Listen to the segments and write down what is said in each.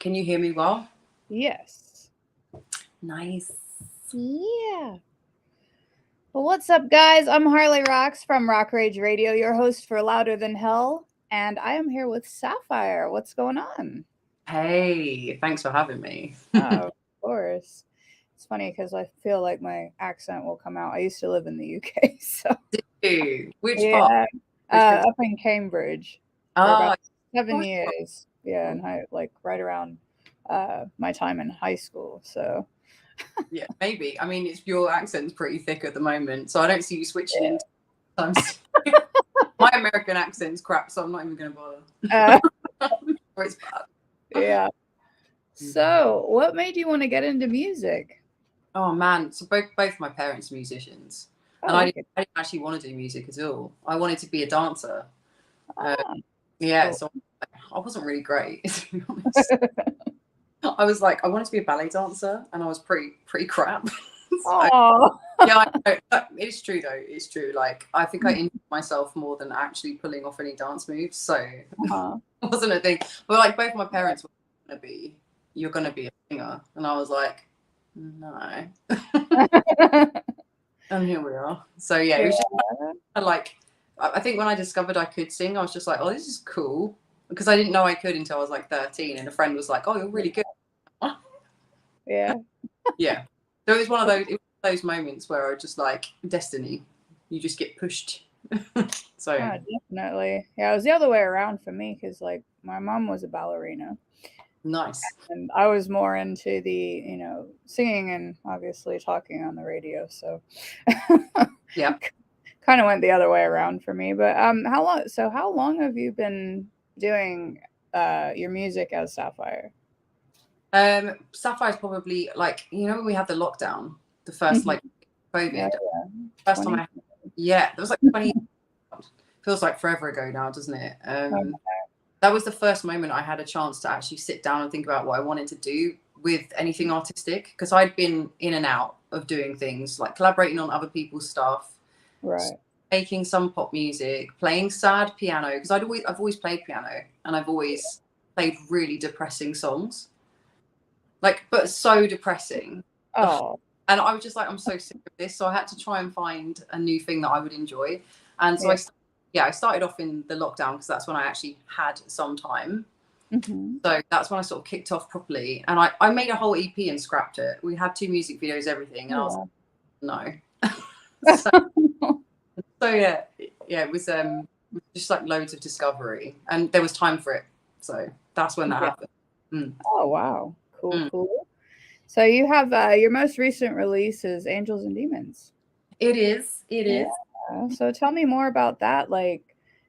Can you hear me well? Yes. Nice. Yeah. Well, what's up, guys? I'm Harley Roxx from Rock Rage Radio, your host for Louder Than Hell, and I am here with Safire. What's going on? Hey, thanks for having me. Oh, of course. It's funny because I feel like my accent will come out. I used to live in the UK, so Dude, which part? yeah, Which country? up in Cambridge for Oh, about 7 years. Yeah, and like right around my time in high school. So yeah, maybe. I mean, your accent's pretty thick at the moment, so I don't see you switching into sometimes. My American accent's crap, so I'm not even going to bother. Or it's bad. Yeah. So, what made you want to get into music? Oh man, so both my parents are musicians, and Oh, I okay. didn't actually want to do music at all. I wanted to be a dancer. Ah, Yeah, cool. so I wasn't really great, to be honest. I was like, I wanted to be a ballet dancer, and I was pretty crap. So, Oh, yeah, I know. It's true though. It's true. Like, I think I injured myself more than actually pulling off any dance moves. So it uh-huh. wasn't a thing. But like, both my parents were you're gonna be a singer, and I was like, no. And here we are. So yeah, it was just like, I think when I discovered I could sing, I was just like, oh, this is cool, because I didn't know I could until I was like 13, and a friend was like, oh, you're really good. Yeah. Yeah. So it was one of those moments where I was just like, destiny. You just get pushed. So Oh, definitely. Yeah, it was the other way around for me because, like, my mom was a ballerina, nice. and I was more into the, singing and obviously talking on the radio. So, Yeah. kind of went the other way around for me. But how long? So, how long have you been doing your music as Sapphire? Sapphire's probably like, when we had the lockdown, the first Mhm. like Yeah, COVID, yeah. first time 20. yeah, there was like 20, feels like forever ago now, doesn't it? Okay. That was the first moment I had a chance to actually sit down and think about what I wanted to do with anything artistic, because I'd been in and out of doing things like collaborating on other people's stuff, Right. making some pop music, playing sad piano, because I've always played piano, and I've always played really depressing songs, like, but so depressing. Oh, And I was just like, I'm so sick of this. So I had to try and find a new thing that I would enjoy. And so yeah. I started off in the lockdown, because that's when I actually had some time. Hmm. So that's when I sort of kicked off properly. And I made a whole EP and scrapped it. We had 2 music videos, everything. And I was Oh, like, no. so, wow. so yeah, it was just like loads of discovery. And there was time for it. So that's when that Yeah. happened. Mm. Oh, wow. Cool, Mm. cool. So you have your most recent release is Angels and Demons. It is. It Yeah. is. So tell me more about that. Like,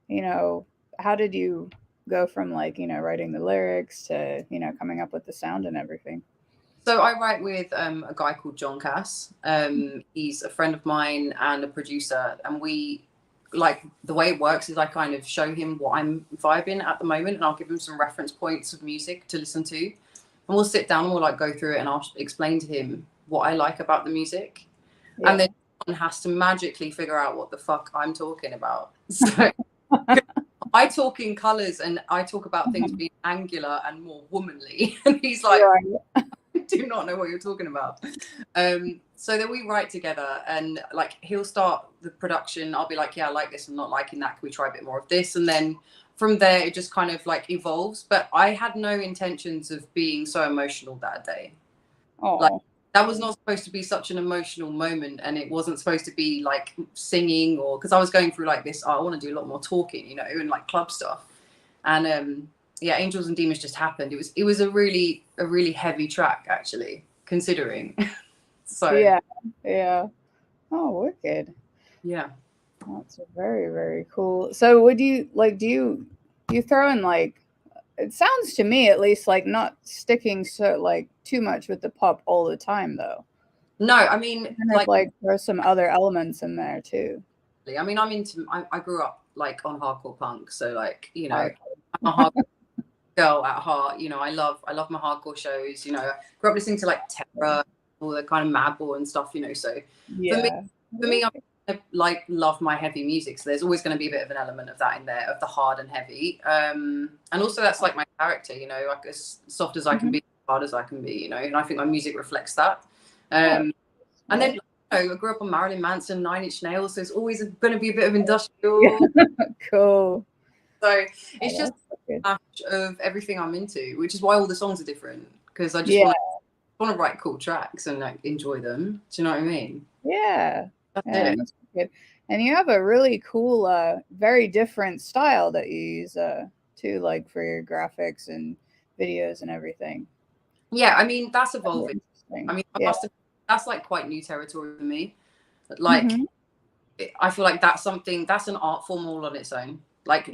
you know, how did you go from like, writing the lyrics to, coming up with the sound and everything? So I write with a guy called John Cass. He's a friend of mine and a producer, and we, like, the way it works is I kind of show him what I'm vibing at the moment, and I'll give him some reference points of music to listen to, and we'll sit down and we'll like go through it, and I'll explain to him what I like about the music, and Yeah. then John has to magically figure out what the fuck I'm talking about. So I talk in colours, and I talk about things being angular and more womanly, and he's like, Right. do not know what you're talking about. So then we write together, and like he'll start the production. I'll be like, yeah, I like this. I'm not liking that. Can we try a bit more of this? And then from there, it just kind of like evolves. But I had no intentions of being so emotional that day. Like, Oh. that was not supposed to be such an emotional moment, and it wasn't supposed to be like singing, or because I was going through like this, oh, I want to do a lot more talking, and like club stuff. And yeah, Angels and Demons just happened. It was a really heavy track, actually, considering. So Yeah. Yeah. Oh, wicked. yeah. That's very, very cool. So would you like do you throw in like it sounds to me at least like not sticking so like too much with the pop all the time though. No, I mean, Kind of like, like there's some other elements in there too. I grew up like on hardcore punk, so like, Okay. I'm a hardcore girl at heart. I love my hardcore shows. I grew up listening to like Terror, all the kind of Madball and stuff. So for me, Yeah. for me, I'm like love my heavy music, so there's always going to be a bit of an element of that in there, of the hard and heavy. And also that's like my character, you know, like as soft as I can be, as hard as I can be, you know, and I think my music reflects that. And then, you know, I grew up on Marilyn Manson, Nine Inch Nails, so it's always going to be a bit of industrial. Cool. So it's just a match of everything I'm into, which is why all the songs are different, because I just want to write cool tracks and like enjoy them. Do you know what I mean? Yeah. That's good. And you have a really cool, very different style that you use too, like for your graphics and videos and everything. Yeah, I mean that's evolving. I mean, that's like quite new territory for me. Like, I feel like that's an art form all on its own. Like,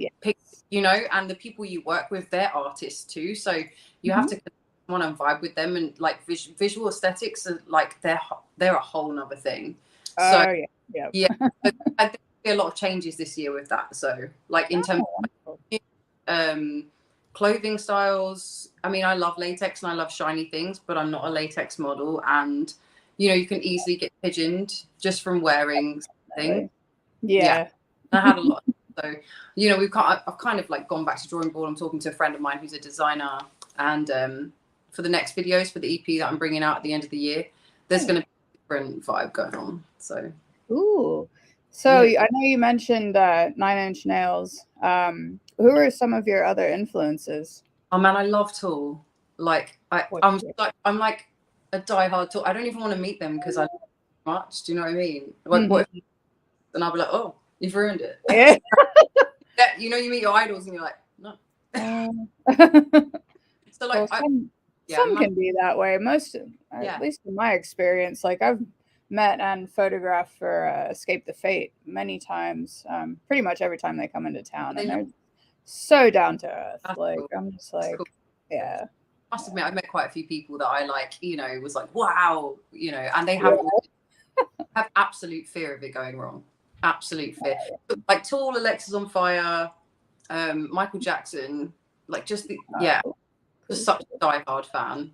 you know, and the people you work with, they're artists too. So you have to want to vibe with them, and like visual aesthetics are like they're a whole nother thing. So but I think there'll be a lot of changes this year with that. So like in terms of clothing styles, I mean, I love latex and I love shiny things, but I'm not a latex model, and you know, you can easily get pigeoned just from wearing things. I had a lot. So, you know, I've kind of like gone back to drawing board. I'm talking to a friend of mine who's a designer, and for the next videos for the EP that I'm bringing out at the end of the year, there's going to be a different vibe going on. So, so I know you mentioned Nine Inch Nails. Who are some of your other influences? Oh man, I love Tool. Like I'm like a diehard Tool. I don't even want to meet them because I love them so much. Do you know what I mean? Like what if, and I'll be like, oh, you've ruined it. Yeah, you know, you meet your idols and you're like, no. So like, some can be that way. Most, at least in my experience, like I've met and photographed for Escape the Fate many times. Pretty much every time they come into town, and they're so down to earth. That's like cool. I'm just like, I must admit, I've met quite a few people that I like. You know, was like, wow, you know, and they have have absolute fear of it going wrong. Absolute fear. Like Tool, Alexis on Fire, Michael Jackson, like just just such a diehard fan.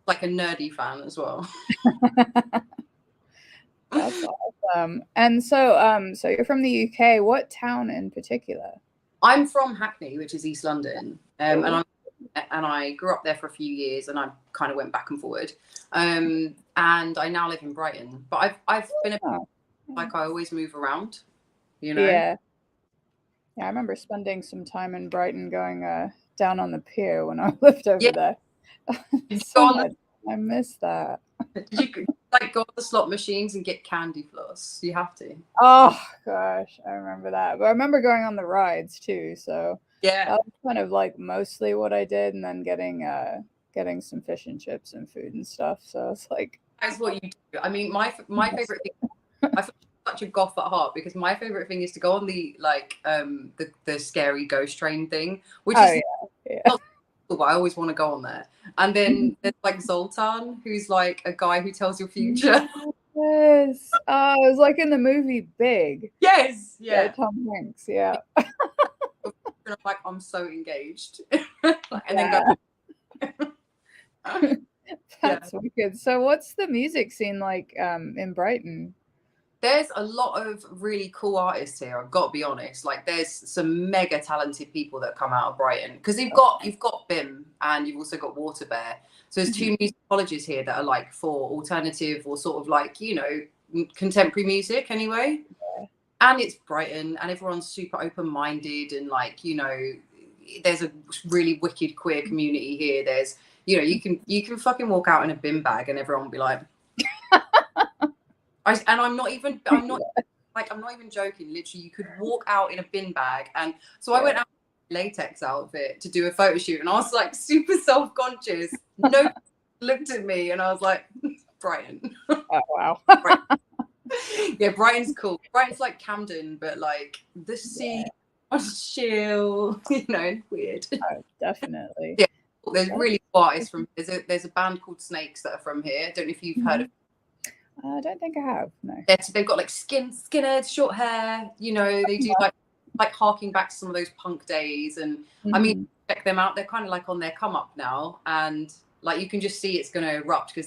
Like a nerdy fan as well. That's awesome. And so so you're from the UK. What town in particular? I'm from Hackney, which is East London. And I grew up there for a few years, and I kind of went back and forward. And I now live in Brighton. But I've been like I always move around, you know. Yeah, I remember spending some time in Brighton, going down on the pier when I lived over there. I miss that. Did you like go to the slot machines and get candy floss? You have to. Oh gosh, I remember that. But I remember going on the rides too. So that was kind of like mostly what I did, and then getting some fish and chips and food and stuff. So it's like that's what you do. I mean, my favorite thing. I feel such a goth at heart, because my favorite thing is to go on the like the scary ghost train thing, which is not cool, but I always want to go on there. And then there's like Zoltan, who's like a guy who tells your future. Yes. Oh, it was like in the movie Big. Yes. Yeah. Tom Hanks. Yeah. Like I'm so engaged. And then go. That's wicked. So what's the music scene like in Brighton? There's a lot of really cool artists here, I've got to be honest. Like there's some mega talented people that come out of Brighton, because you've got BIM and you've also got Water Bear. So there's two music colleges here that are like for alternative or sort of like, you know, contemporary music anyway. And it's Brighton, and everyone's super open-minded, and like, you know, there's a really wicked queer community here. There's, you know, you can fucking walk out in a bin bag and everyone will be like I'm not even joking. Literally, you could walk out in a bin bag. And so I went out in a latex outfit to do a photo shoot, and I was like super self-conscious. Nobody looked at me, and I was like, Brighton. Oh wow. Yeah, Brighton's cool. Brighton's like Camden, but like the sea, chill, you know, weird. Oh, definitely. Yeah, there's really cool artists from. There's a band called Snakes that are from here. I don't know if you've heard of. I don't think I have. No. They've got like skinheads, short hair. You know, they do like harking back to some of those punk days. And I mean, check them out. They're kind of like on their come up now, and like you can just see it's going to erupt, because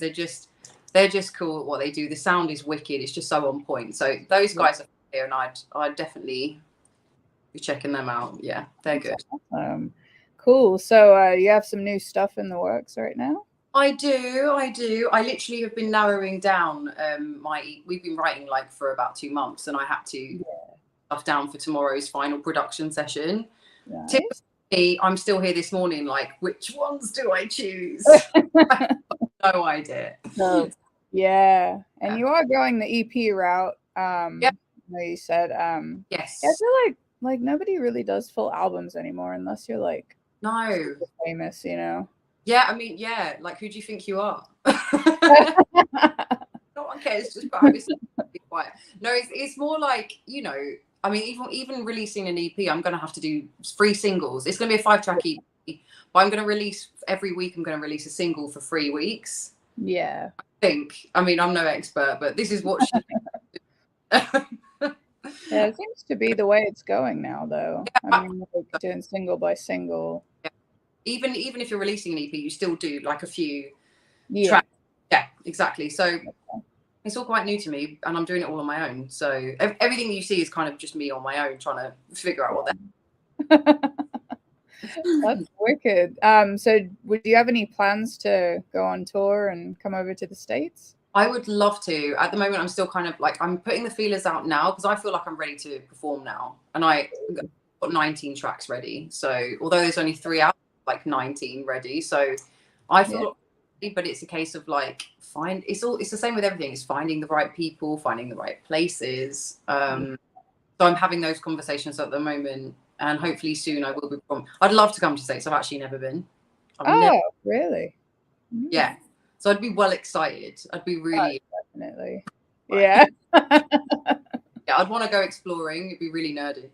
they're just cool at what they do. The sound is wicked. It's just so on point. So those guys are here, and I'd definitely be checking them out. Yeah, they're good. Cool. So you have some new stuff in the works right now? I do. I literally have been narrowing down we've been writing like for about 2 months, and I had to stuff down for tomorrow's final production session. Nice. Typically, I'm still here this morning, like, which ones do I choose? No idea. So, yeah. And you are going the EP route. You said yes. I feel like nobody really does full albums anymore unless you're like super famous, you know. Yeah, I mean, yeah, like, who do you think you are? No one cares, just be quiet. No, it's more like, you know, I mean, even releasing an EP, I'm going to have to do 3 singles. It's going to be a 5-track EP, but I'm going to release every week. I'm going to release a single for 3 weeks. Yeah. I mean, I'm no expert, but this is what she Yeah, it seems to be the way it's going now, though. I mean, like doing single by single. Yeah. Even if you're releasing an EP, you still do like a few tracks. Yeah, exactly. So it's all quite new to me, and I'm doing it all on my own. So everything you see is kind of just me on my own trying to figure out what That's wicked. So would you have any plans to go on tour and come over to the States? I would love to. At the moment, I'm still kind of like, I'm putting the feelers out now because I feel like I'm ready to perform now. And I got 19 tracks ready. So although there's only 3 out, like 19 ready. So I feel, but it's a case of like, it's the same with everything. It's finding the right people, finding the right places. So I'm having those conversations at the moment, and hopefully soon I will be. I'd love to come to States. I've actually never been. Really? Yeah. So I'd be well excited. I'd be really definitely. Yeah. Yeah, I'd want to go exploring. It'd be really nerdy.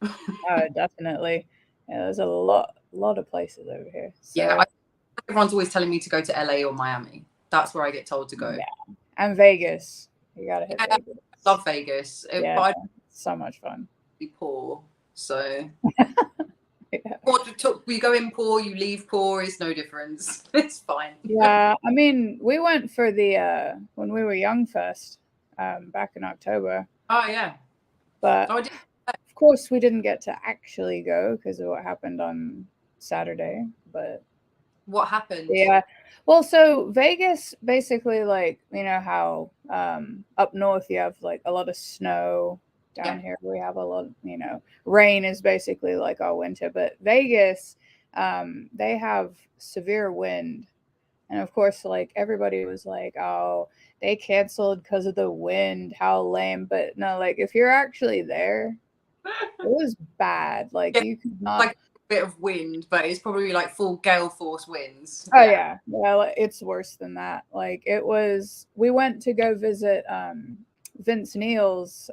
Oh, definitely. Yeah, there's a lot of places over here. So. Yeah, everyone's always telling me to go to LA or Miami. That's where I get told to go. Yeah, and Vegas. You gotta hit Vegas. I love Vegas. Yeah, so much fun. Be poor, so. We go in poor, you leave poor. It's no difference. It's fine. Yeah, I mean, we went for the when we were young first, back in October. Oh yeah, but of course we didn't get to actually go because of what happened on Saturday. But what happened? Yeah, well, so Vegas basically, like, you know how up north you have like a lot of snow. Down here we have a lot, you know, rain is basically like our winter, but Vegas, they have severe wind. And of course, like, everybody was like, oh, they canceled because of the wind, how lame. But no, like, if you're actually there, it was bad. Like, you could not, like, a bit of wind, but it's probably like full gale force winds. Oh yeah, well, it's worse than that. Like, it was, we went to go visit Vince Neil's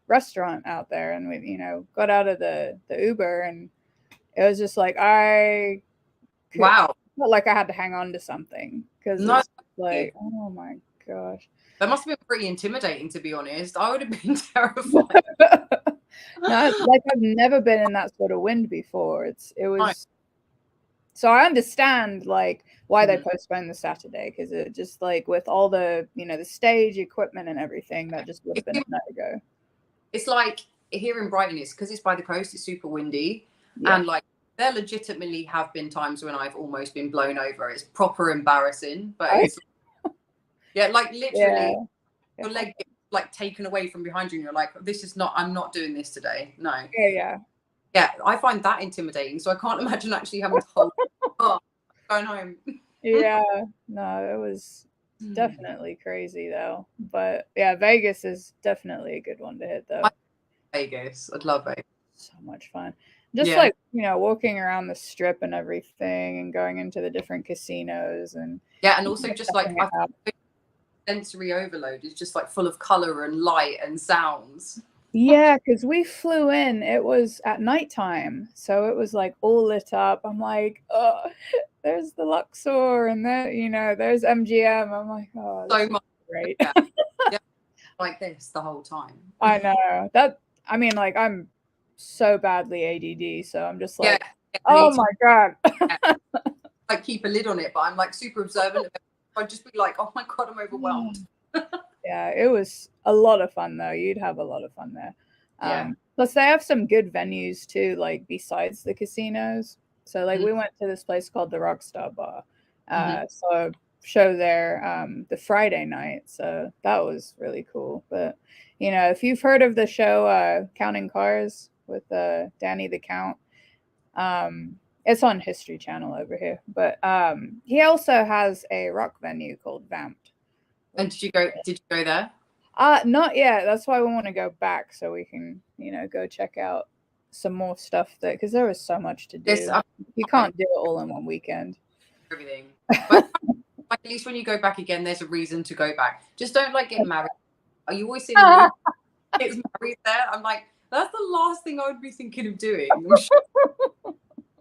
restaurant out there, and we, you know, got out of the Uber, and it was just like I felt like I had to hang on to something because it's like, oh my gosh, that must have been pretty intimidating, to be honest. I would have been terrified. No, like, I've never been in that sort of wind before. It was so I understand like why they postponed the Saturday, because it just, like, with all the, you know, the stage equipment and everything, that just would have been a no-go. It's like here in Brighton, it's because it's by the coast, it's super windy, and like there legitimately have been times when I've almost been blown over. It's proper embarrassing, but it's like literally your leg gets like taken away from behind you, and you're like, I'm not doing this today. No. Yeah, I find that intimidating, so I can't imagine actually having to hold going home. Yeah, no, it was definitely crazy though. But yeah, Vegas is definitely a good one to hit though. Vegas, I'd love Vegas. So much fun. Just like, you know, walking around the strip and everything, and going into the different casinos, and and also just like sensory overload is just like full of color and light and sounds. Yeah, because we flew in, it was at nighttime, so it was like all lit up. I'm like, oh, there's the Luxor, and there, you know, there's MGM. I'm like, oh, so much great. Like this the whole time. I know that. I mean, like, I'm so badly ADD, so I'm just like, oh my god. Like, keep a lid on it, but I'm like super observant. I'd just be like, oh my God, I'm overwhelmed. Yeah, it was a lot of fun though. You'd have a lot of fun there. Yeah. Plus they have some good venues too, like besides the casinos. So like we went to this place called the Rockstar Bar. So show there the Friday night. So that was really cool. But you know, if you've heard of the show Counting Cars with Danny the Count, it's on History Channel over here. But he also has a rock venue called Vamped. And did you go there? Not yet. That's why we want to go back so we can, you know, go check out some more stuff there because there was so much to do. You can't do it all in one weekend. Everything. But like, at least when you go back again, there's a reason to go back. Just don't like get married. Are you always seeing gets married there? I'm like, that's the last thing I would be thinking of doing.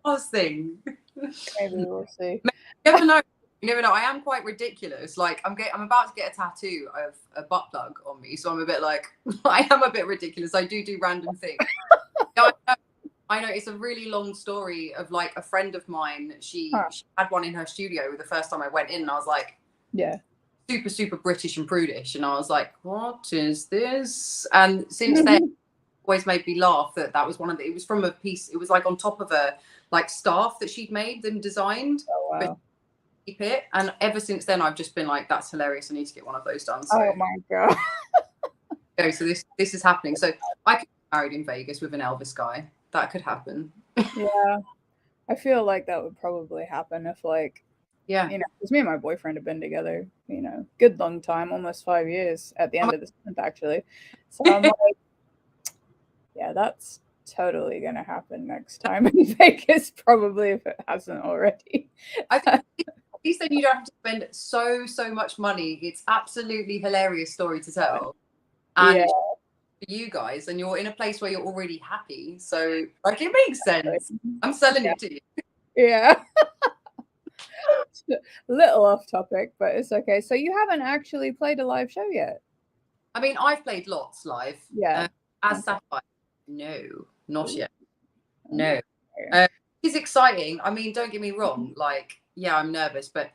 Last thing. Maybe we'll see. You never know. You never know. I am quite ridiculous. Like I'm about to get a tattoo of a butt plug on me, so I'm a bit like I am a bit ridiculous. I do random things. I know it's a really long story of like a friend of mine. She had one in her studio the first time I went in, and I was like, yeah, super British and prudish, and I was like, what is this? And since then, always made me laugh that was one of the. It was from a piece. It was like on top of a like staff that she'd made and designed. Oh wow. Keep it, and ever since then I've just been like, that's hilarious, I need to get one of those done. So, oh my God. So this is happening. So I could get married in Vegas with an Elvis guy. That could happen. Yeah, I feel like that would probably happen if like, you know, because me and my boyfriend have been together, you know, good long time, almost 5 years at the end of this month actually. So I'm like, yeah, that's totally gonna happen next time in Vegas, probably, if it hasn't already. I think at least then you don't have to spend so much money. It's absolutely hilarious story to tell, and for you guys, and you're in a place where you're already happy, so like it makes sense. I'm selling it to you. Yeah. A little off topic, but it's okay. So you haven't actually played a live show yet? I mean, I've played lots live. Yeah. As Safire, no, not yet. No. It's exciting. I mean, don't get me wrong. Like, yeah, I'm nervous, but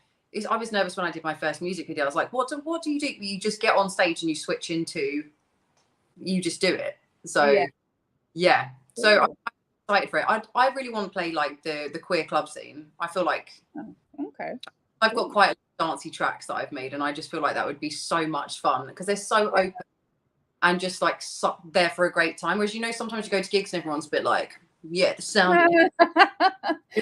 I was nervous when I did my first music video. I was like, what do you do? You just get on stage and you switch into, you just do it. So, yeah. So I'm excited for it. I really want to play like the queer club scene. I feel like I've got quite a dancey tracks that I've made, and I just feel like that would be so much fun because they're so open and just like there for a great time. Whereas, you know, sometimes you go to gigs and everyone's a bit like, yeah, the sound. You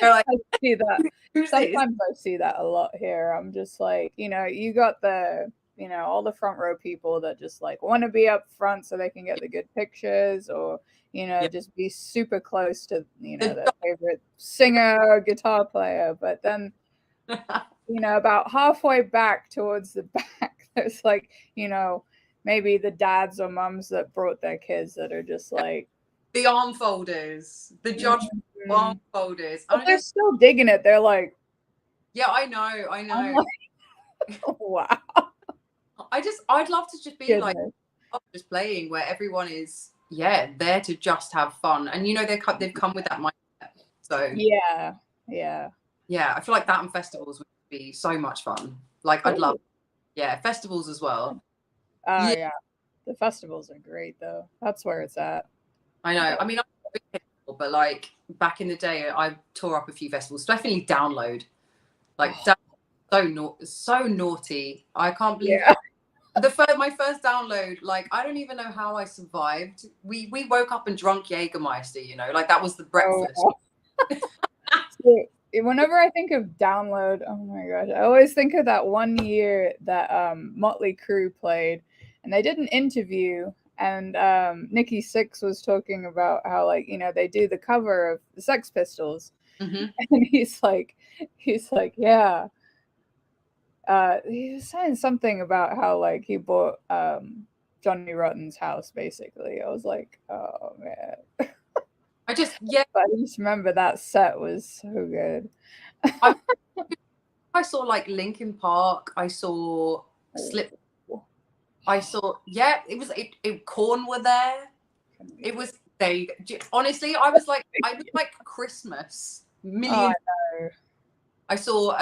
know, like, I see that. Sometimes I see that a lot here. I'm just like, you know, you got the, you know, all the front row people that just like want to be up front so they can get the good pictures, or, you know, just be super close to, you know, their favorite singer or guitar player. But then, you know, about halfway back towards the back, there's like, you know, maybe the dads or mums that brought their kids that are just like the arm folders, the judge arm folders. But they're still digging it. They're like, yeah, I know. Like, wow. I'd love to just be like just playing where everyone is there to just have fun, and you know they've come with that mindset. So yeah, I feel like that and festivals would be so much fun. Like I'd love festivals as well. Yeah, the festivals are great though. That's where it's at. I know. I mean, but like back in the day, I tore up a few festivals. Definitely Download. Like so naughty. I can't believe my first Download. Like I don't even know how I survived. We woke up and drunk Jägermeister. You know, like that was the breakfast. Whenever I think of Download, oh my gosh, I always think of that one year that Motley Crue played, and they did an interview. And Nikki Sixx was talking about how, like, you know, they do the cover of the Sex Pistols, and he's like, yeah. He was saying something about how like he bought Johnny Rotten's house. Basically, I was like, oh man. I just remember that set was so good. I saw like Linkin Park. I saw Slip. I saw, Korn were there. It was honestly, I was like Christmas. Million. Oh, I know. I saw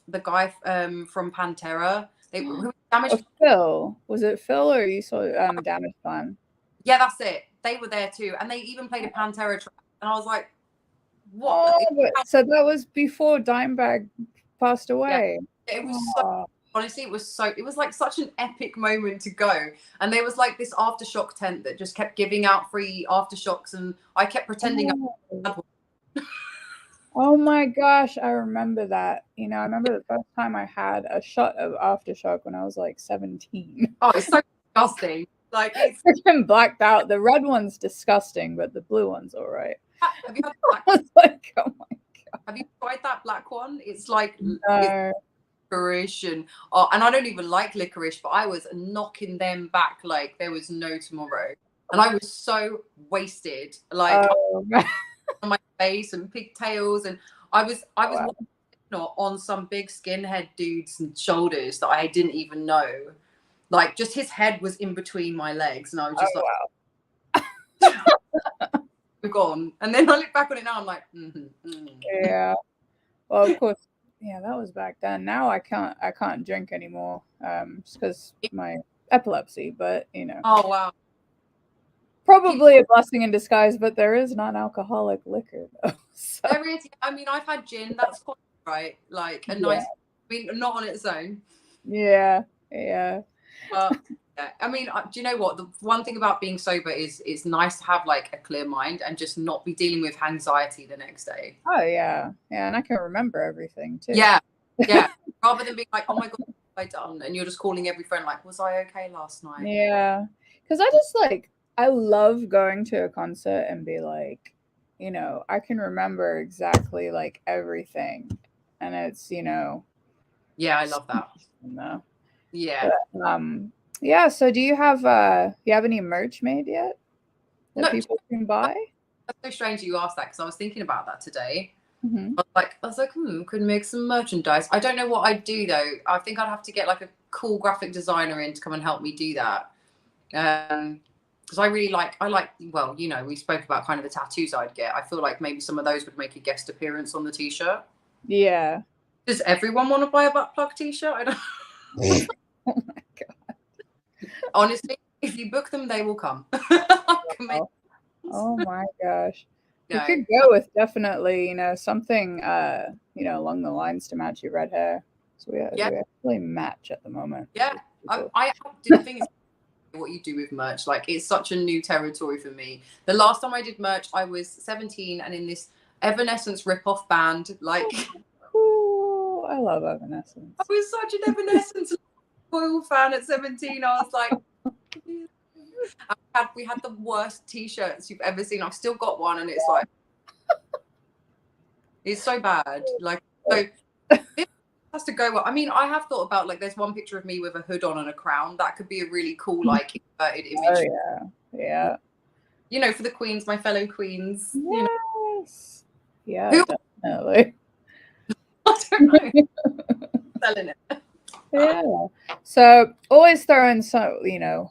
the guy from Pantera. Who Damage. Phil. Was it Phil or you saw Damage Plan? Yeah, that's it. They were there too, and they even played a Pantera track, and I was like, "What?" So that was before Dimebag passed away. Yeah, it was so. Honestly, it was like such an epic moment to go. And there was like this aftershock tent that just kept giving out free aftershocks, and I kept pretending. Oh my gosh, I remember that. You know, I remember the first time I had a shot of aftershock when I was like 17. Oh, it's so disgusting. Like, it's freaking blacked out. The red one's disgusting, but the blue one's all right. Have you had the black I was like, oh my god. Have you tried that black one? It's like no. Licorice and I don't even like licorice, but I was knocking them back like there was no tomorrow, and I was so wasted, like on my face and pigtails, and I was on some big skinhead dude's shoulders that I didn't even know, like just his head was in between my legs, and I was just we're gone. And then I look back on it now, I'm like, yeah. Well, of course. Yeah, that was back then. Now I can't drink anymore, just because my epilepsy. But you know. Oh wow. Probably a blessing in disguise, but there is non-alcoholic liquor though. So. There is. I mean, I've had gin. That's quite right. Like a nice. I mean, not on its own. Yeah. Yeah. But yeah, I mean, do you know what? The one thing about being sober is it's nice to have like a clear mind and just not be dealing with anxiety the next day. Oh yeah, yeah, and I can remember everything too. Yeah, yeah. Rather than being like, oh my god, what have I done? And you're just calling every friend like, was I okay last night? Yeah, because I just I love going to a concert and be like, you know, I can remember exactly like everything, and it's Yeah, I love that. No. Yeah. But, yeah. So, do you have any merch made yet that people can buy? That's so strange you asked that because I was thinking about that today. Mm-hmm. I was like, could make some merchandise. I don't know what I'd do though. I think I'd have to get like a cool graphic designer in to come and help me do that. Because I really well, you know, we spoke about kind of the tattoos I'd get. I feel like maybe some of those would make a guest appearance on the t-shirt. Yeah. Does everyone want to buy a butt plug t-shirt? I don't. Oh my god. Honestly, if you book them, they will come. Oh my gosh. You could go with definitely, something, along the lines to match your red hair. So we actually match at the moment. Yeah. I do the thing is what you do with merch. Like, it's such a new territory for me. The last time I did merch, I was 17 and in this Evanescence rip-off band. Like, cool. I love Evanescence. I was such an Evanescence loyal fan at 17. I was like, we had the worst t-shirts you've ever seen. I've still got one, and it's like, it's so bad. Like, so this has to go. I mean, I have thought about like, there's one picture of me with a hood on and a crown. That could be a really cool, like, inverted image. Oh yeah. You know, for the queens, my fellow queens. Yes. You know. Yeah, definitely. I don't know. Selling it. Yeah. So always throw in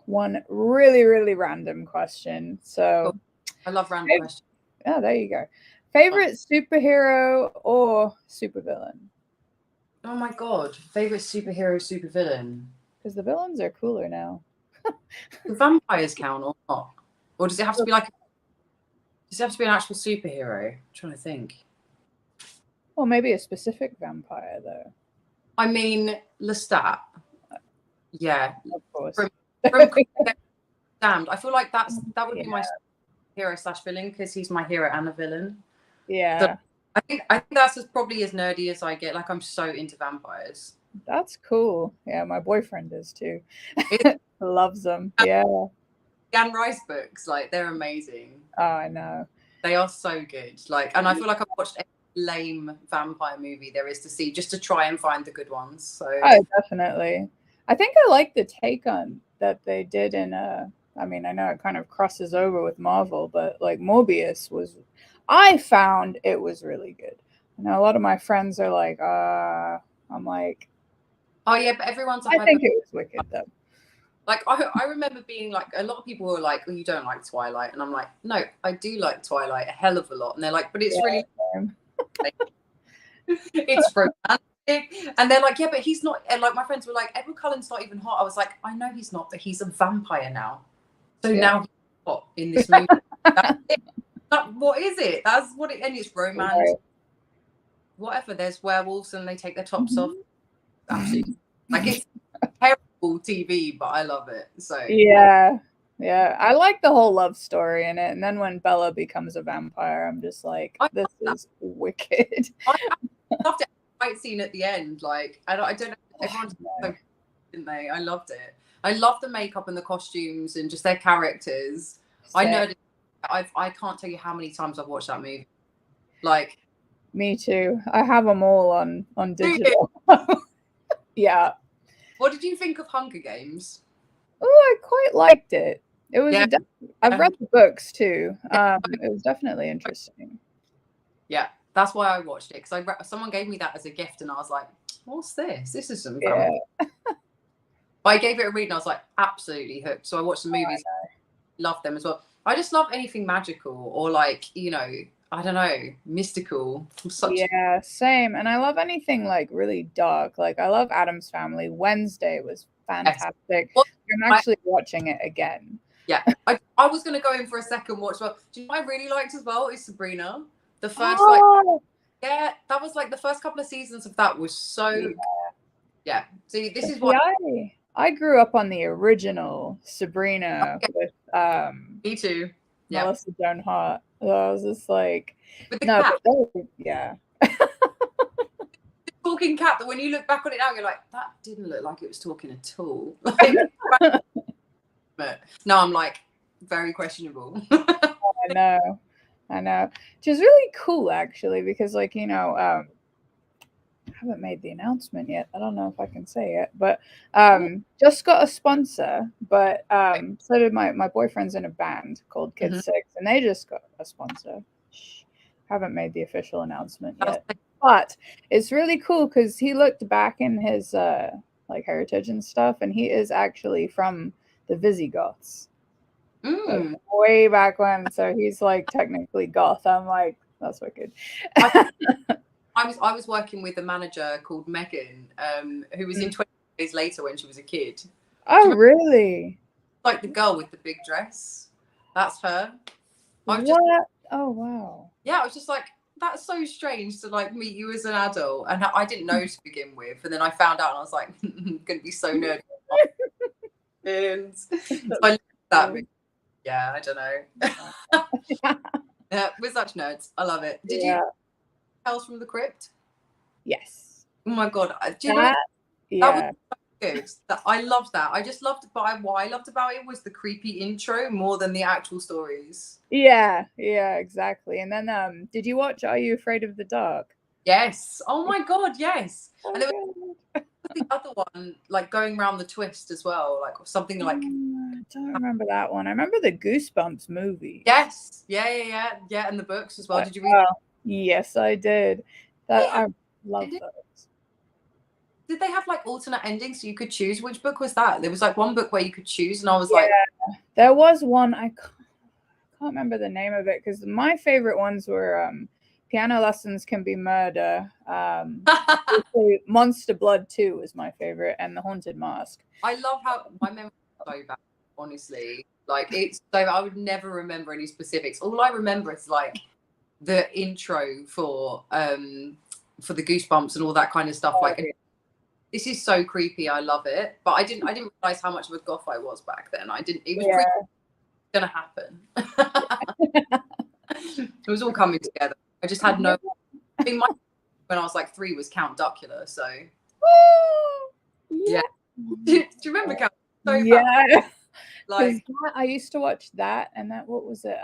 one really, really random question. So I love random questions. Oh, there you go. Favorite superhero or supervillain? Oh my god. Favorite superhero, supervillain? Because the villains are cooler now. Do vampires count or not? Or does it have to be like an actual superhero? I'm trying to think. Well, maybe a specific vampire though. I mean, Lestat. Yeah. Of course. From Damned. I feel like that would be my hero / villain, because he's my hero and a villain. Yeah. So I think that's probably as nerdy as I get. Like, I'm so into vampires. That's cool. Yeah, my boyfriend is too. Loves them. Yeah. Anne Rice books, like, they're amazing. Oh, I know. They are so good. Like, and I feel like I've watched every lame vampire movie there is to see, just to try and find the good ones. So definitely. I think I like the take on that they did in I mean, I know it kind of crosses over with Marvel, but like Morbius I found it was really good. I know a lot of my friends are like, I'm like, oh yeah, but everyone's. I think it was wicked though. Like, I remember being like, a lot of people were like, oh, you don't like Twilight, and I'm like, no, I do like Twilight a hell of a lot, and they're like, but it's really, it's romance, And they're like, yeah, but he's not. And like my friends were like, Edward Cullen's not even hot. I was like, I know he's not, but he's a vampire now. So now he's hot in this movie. That's it. What is it? That's what it. And it's romance. Right. Whatever. There's werewolves and they take their tops off. Absolutely. Like it's terrible TV, but I love it. So yeah, I like the whole love story in it. And then when Bella becomes a vampire, I'm just like, this is wicked. I loved it. Fight scene at the end, like I don't know. Everyone's so, didn't they? I loved it. I love the makeup and the costumes and just their characters. Same. I know. I can't tell you how many times I've watched that movie. Like, me too. I have them all on digital. Yeah. What did you think of Hunger Games? Oh, I quite liked it. It was. I've read the books too. It was definitely interesting. Yeah. That's why I watched it, because someone gave me that as a gift and I was like, what's this? This is some But I gave it a read and I was like, absolutely hooked. So I watched the movies, loved them as well. I just love anything magical or like, you know, I don't know, mystical. Yeah, same. And I love anything like really dark. Like I love Addams Family. Wednesday was fantastic. Well, I'm actually watching it again. Yeah, I was going to go in for a second watch. Well, do you know what I really liked as well is Sabrina. The first that was like the first couple of seasons of that was so See, this is what I grew up on the original Sabrina with me too. Melissa Joan Hart. So I was just like with the cat. The talking cat that when you look back on it now, you're like, that didn't look like it was talking at all. But no, I'm like very questionable. I know. Which is really cool, actually, because, like, you know, I haven't made the announcement yet. I don't know if I can say it, but just got a sponsor. But so did my boyfriend's in a band called Kid Six, and they just got a sponsor. Haven't made the official announcement yet, but it's really cool because he looked back in his like heritage and stuff, and he is actually from the Visigoths. Like, way back when, so he's like technically goth. I'm like, that's wicked. I was working with a manager called Megan, who was in 20 Days Later when she was a kid. Oh, really? Like the girl with the big dress. That's her. Oh, wow. Yeah, I was just like, that's so strange to like meet you as an adult, and I didn't know to begin with, and then I found out, and I was like, I'm gonna be so nerdy. And so I loved that movie. Yeah, I don't know. Yeah, we're such nerds. I love it. Did you Tales from the Crypt? Yes. Oh my god! Do you know that was so good. I loved that. I just loved, but what I loved about it was the creepy intro more than the actual stories. Yeah, exactly. And then, did you watch Are You Afraid of the Dark? Yes. Oh my god, yes. And there was the other one, like going around the twist as well, like something like. I don't remember that one. I remember the Goosebumps movie. Yes. Yeah. And the books as well. Did you read? Yes, I did. I love those. Did they have like alternate endings so you could choose? Which book was that? There was like one book where you could choose, and I was like, there was one. I can't remember the name of it because my favorite ones were Piano Lessons Can Be Murder. Monster Blood 2 was my favorite, and The Haunted Mask. I love how my memory is so bad, honestly. Like it's so I would never remember any specifics. All I remember is like the intro for the Goosebumps and all that kind of stuff. This is so creepy. I love it, but I didn't realize how much of a goth I was back then. It was gonna happen. It was all coming together. I just had no. I mean, when I was like 3 was Count Duckula. So yeah. Do you remember Count? So bad. Like I used to watch that, and that what was it?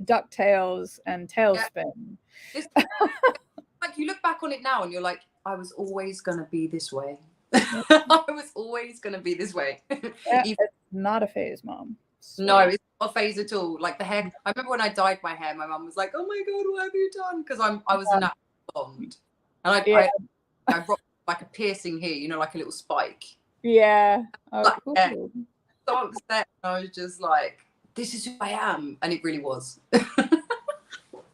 DuckTales and Tailspin. Like you look back on it now, and you're like, I was always gonna be this way. I was always gonna be this way. It's not a phase, Mom. No, it's not a phase at all. Like the hair. I remember when I dyed my hair, my mum was like, "Oh my god, what have you done?" Because I was a natural blonde, and I rocked like a piercing here, you know, like a little spike. Yeah. Oh, like, cool. So upset. I was just like, "This is who I am," and it really was.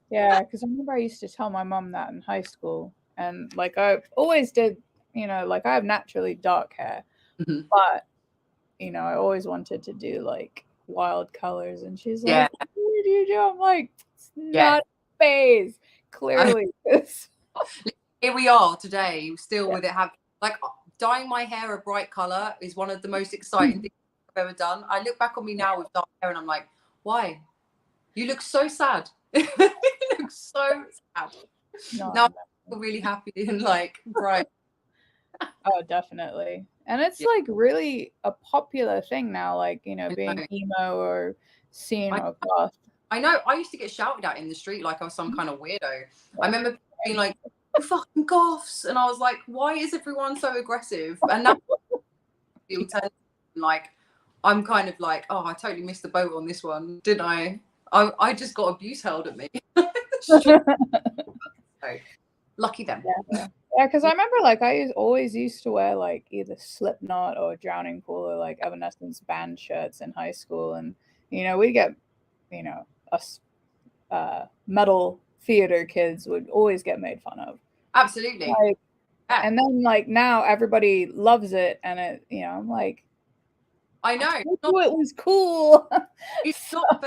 Yeah, because I remember I used to tell my mum that in high school, and like I always did, like I have naturally dark hair, but I always wanted to do like wild colors, and she's like, what do you do? I'm like, it's not phase, clearly. Here we are today, still with it like dyeing my hair a bright color is one of the most exciting things I've ever done. I look back on me now with dark hair and I'm like, why? You look so sad. You look so sad. Now I'm really happy and like bright. Oh, definitely. And it's like really a popular thing now, like, being emo or scene or goth. I know. I used to get shouted at in the street like I was some kind of weirdo. I remember being like, you fucking goths. And I was like, why is everyone so aggressive? And now like, I'm kind of like, oh, I totally missed the boat on this one, didn't I? I just got abuse held at me. So, lucky them. Yeah, because I remember like I always used to wear like either Slipknot or Drowning Pool or like Evanescence band shirts in high school, and we'd get us metal theater kids would always get made fun of. Absolutely. Like, and then like now everybody loves it, and it I'm like, I know it was cool. It's not.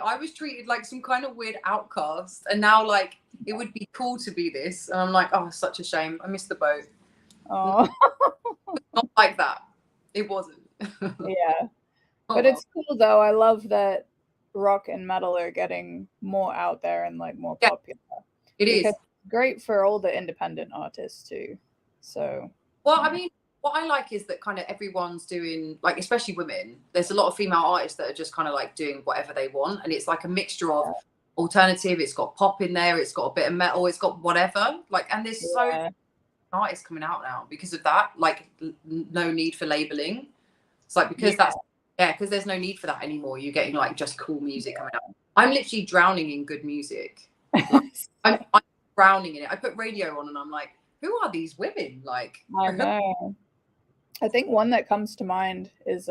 I was treated like some kind of weird outcast, and now like it would be cool to be this, and I'm like, oh, such a shame. I missed the boat. Oh, not like that. It wasn't. Yeah, but it's cool though. I love that rock and metal are getting more out there and like more popular. It is great for all the independent artists too. So, well, I mean, what I like is that kind of everyone's doing, like, especially women, there's a lot of female artists that are just kind of like doing whatever they want. And it's like a mixture of alternative. It's got pop in there. It's got a bit of metal. It's got whatever. Like, and there's so many artists coming out now because of that. Like, no need for labeling. It's like, because because there's no need for that anymore. You're getting like just cool music coming out. I'm literally drowning in good music. Like, I'm drowning in it. I put radio on and I'm like, who are these women? Like, I know. I think one that comes to mind is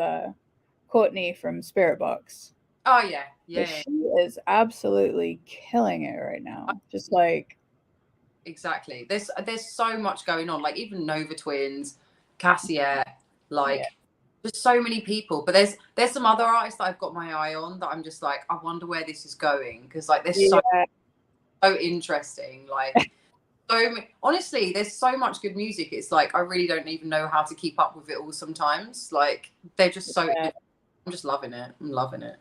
Courtney from Spirit Box. Oh yeah. She is absolutely killing it right now. Just like exactly. There's so much going on. Like even Nova Twins, Cassia, like just so many people. But there's some other artists that I've got my eye on that I'm just like, I wonder where this is going, because like there's so interesting. Like. So honestly, there's so much good music. It's like I really don't even know how to keep up with it all sometimes. Like they're just so I'm just loving it. I'm loving it.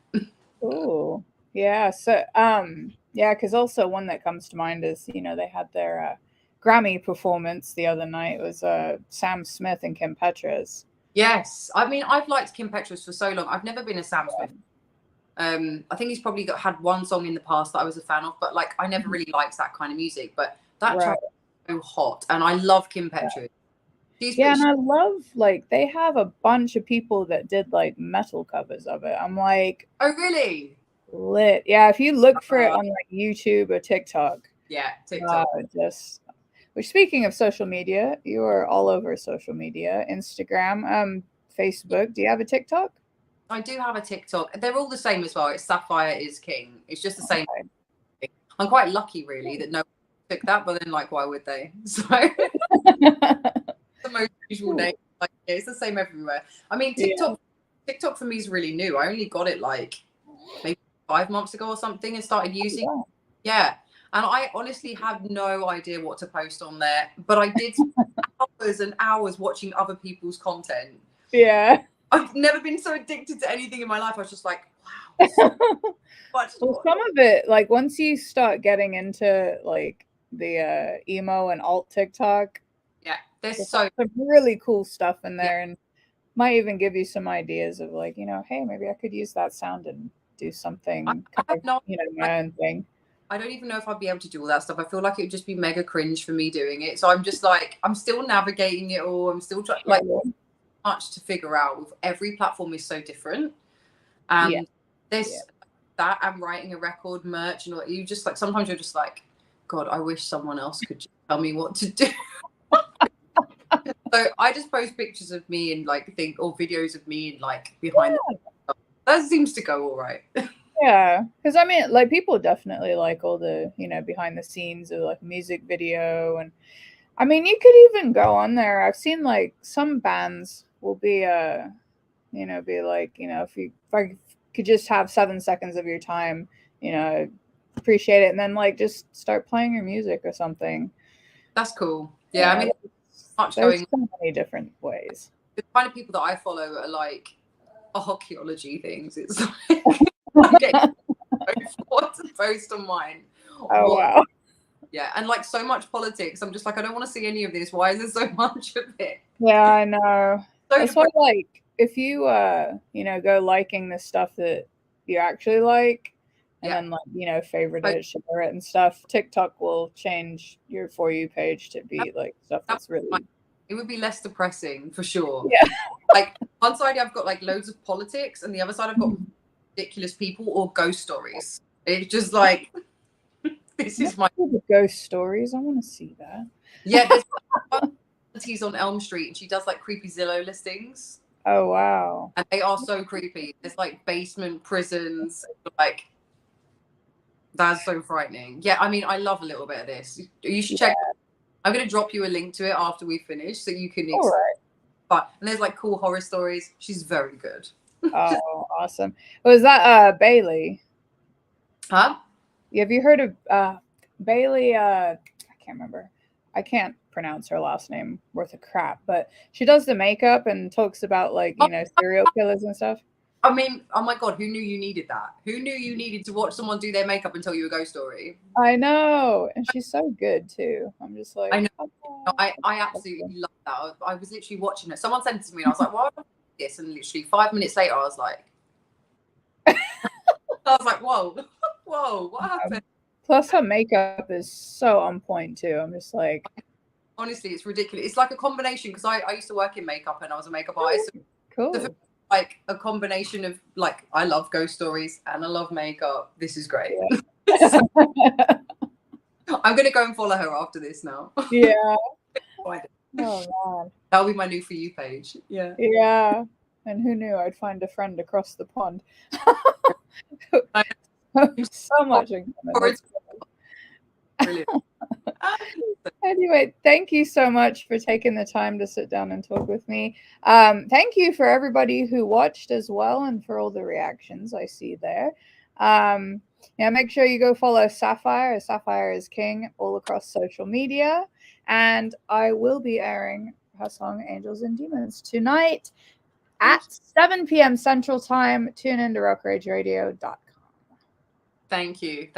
Oh, yeah. So because also one that comes to mind is, they had their Grammy performance the other night. It was Sam Smith and Kim Petras. Yes. I mean, I've liked Kim Petras for so long. I've never been a Sam Smith. I think he's probably had one song in the past that I was a fan of, but like I never really liked that kind of music. But that track is so hot, and I love Kim Petras. And I love like they have a bunch of people that did like metal covers of it. I'm like, oh really? Lit. Yeah, if you look for it on like YouTube or TikTok. Yeah, TikTok. Which, speaking of social media, you are all over social media, Instagram, Facebook. Do you have a TikTok? I do have a TikTok. They're all the same as well. It's Safire is King. It's just the same. I'm quite lucky, really, that no one took that. But then, like, why would they? So the most usual name. Like, it's the same everywhere. I mean, TikTok for me is really new. I only got it like maybe 5 months ago or something, and started using. Yeah, and I honestly have no idea what to post on there. But I did hours and hours watching other people's content. Yeah. I've never been so addicted to anything in my life. I was just like, wow. Well, some of it, like once you start getting into like the emo and alt TikTok, there's some really cool stuff in there, and might even give you some ideas of like, hey, maybe I could use that sound and do something my own thing. I don't even know if I'd be able to do all that stuff. I feel like it would just be mega cringe for me doing it. So I'm just like, I'm still navigating it all. I'm still trying, like, much to figure out. With every platform is so different, and this that I'm writing a record, merch, and you just like sometimes you're just like, God, I wish someone else could just tell me what to do. So I just post pictures of me and like or videos of me and like behind the that seems to go all right. Yeah, because I mean, like people definitely like all the behind the scenes of like music video, and I mean, you could even go on there. I've seen like some bands will be be like, if I could just have 7 seconds of your time, appreciate it, and then like just start playing your music or something. That's cool. Yeah, I mean, there's so many different ways. The kind of people that I follow are like archaeology things. It's like what to post on mine. Oh wow. Yeah, and like so much politics. I'm just like, I don't want to see any of this. Why is there so much of it? Yeah, I know. That's why, like, if you go liking the stuff that you actually like, and then like favorite it, share it, and stuff, TikTok will change your For You page to be like stuff that's really. It would be less depressing for sure. Yeah. Like one side I've got like loads of politics, and the other side I've got ridiculous people or ghost stories. It's just like this is my ghost stories. I want to see that. Yeah, there's on Elm Street, and she does like creepy Zillow listings. Oh wow! And they are so creepy. There's like basement prisons, like that's so frightening. Yeah, I mean, I love a little bit of this. You should check. I'm gonna drop you a link to it after we finish, so you can. All right. But and there's like cool horror stories. She's very good. Oh, awesome! Was that Bailey? Huh? Have you heard of Bailey? I can't remember. I can't pronounce her last name worth a crap, but she does the makeup and talks about like serial killers and stuff. I mean, oh my god, who knew you needed that? Who knew you needed to watch someone do their makeup and tell you a ghost story? I know, and she's so good too. I'm just like, I know. Oh. I absolutely love that. I was literally watching it. Someone sent it to me, and I was like, "Why would I do this?" And literally 5 minutes later, I was like, "Whoa, whoa, what happened?" Plus, her makeup is so on point too. I'm just like, honestly, it's ridiculous. It's like a combination because I used to work in makeup and I was a makeup artist. Cool. Like a combination of like I love ghost stories and I love makeup. This is great. Yeah. I'm gonna go and follow her after this now. Yeah. Oh man. That'll be my new For You page. Yeah. Yeah. And who knew I'd find a friend across the pond. So much in common. Brilliant. Anyway, thank you so much for taking the time to sit down and talk with me. Thank you for everybody who watched as well and for all the reactions I see there. Make sure you go follow Safire. Safire is King all across social media. And I will be airing her song Angels and Demons tonight at 7 p.m. Central Time. Tune in to rockrageradio.com. Thank you.